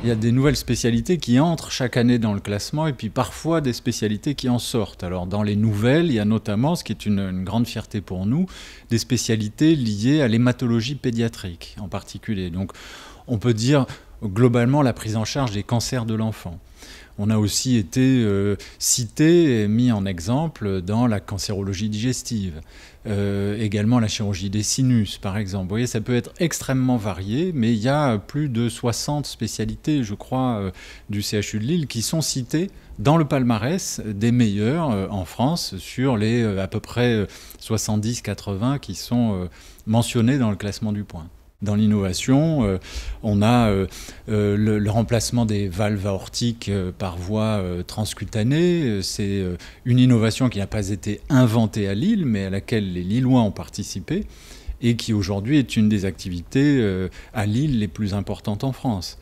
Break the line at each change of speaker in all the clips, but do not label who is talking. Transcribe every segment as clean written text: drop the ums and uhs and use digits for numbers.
Il y a des nouvelles spécialités qui entrent chaque année dans le classement et puis parfois des spécialités qui en sortent. Alors dans les nouvelles, il y a notamment, ce qui est une grande fierté pour nous, des spécialités liées à l'hématologie pédiatrique en particulier. Donc on peut dire globalement la prise en charge des cancers de l'enfant. On a aussi été cité et mis en exemple dans la cancérologie digestive, également la chirurgie des sinus par exemple. Vous voyez, ça peut être extrêmement varié, mais il y a plus de 60 spécialités, je crois, du CHU de Lille qui sont citées dans le palmarès des meilleurs en France sur les à peu près 70-80 qui sont mentionnés dans le classement du Point. Dans l'innovation, on a le remplacement des valves aortiques par voie transcutanée. C'est une innovation qui n'a pas été inventée à Lille, mais à laquelle les Lillois ont participé et qui aujourd'hui est une des activités à Lille les plus importantes en France.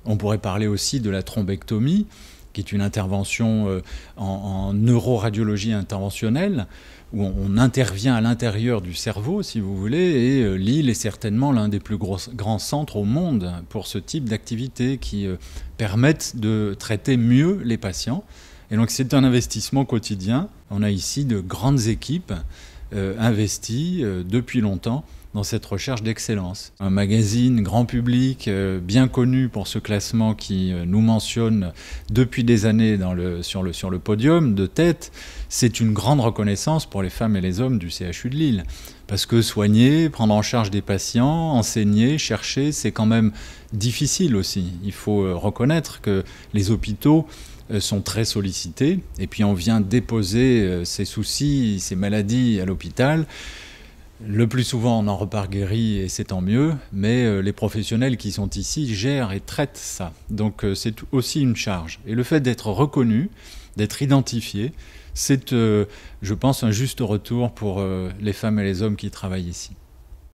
On pourrait parler aussi de la thrombectomie, qui est une intervention en neuroradiologie interventionnelle, où on intervient à l'intérieur du cerveau, si vous voulez, et Lille est certainement l'un des plus grands centres au monde pour ce type d'activité qui permettent de traiter mieux les patients. Et donc c'est un investissement quotidien. On a ici de grandes équipes investies depuis longtemps dans cette recherche d'excellence. Un magazine grand public bien connu pour ce classement qui nous mentionne depuis des années sur le podium de tête, c'est une grande reconnaissance pour les femmes et les hommes du CHU de Lille. Parce que soigner, prendre en charge des patients, enseigner, chercher, c'est quand même difficile aussi. Il faut reconnaître que les hôpitaux sont très sollicités et puis on vient déposer ses soucis, ses maladies à l'hôpital. Le plus souvent, on en repart guéri et c'est tant mieux, mais les professionnels qui sont ici gèrent et traitent ça. Donc c'est aussi une charge. Et le fait d'être reconnu, d'être identifié, c'est, je pense, un juste retour pour les femmes et les hommes qui travaillent ici.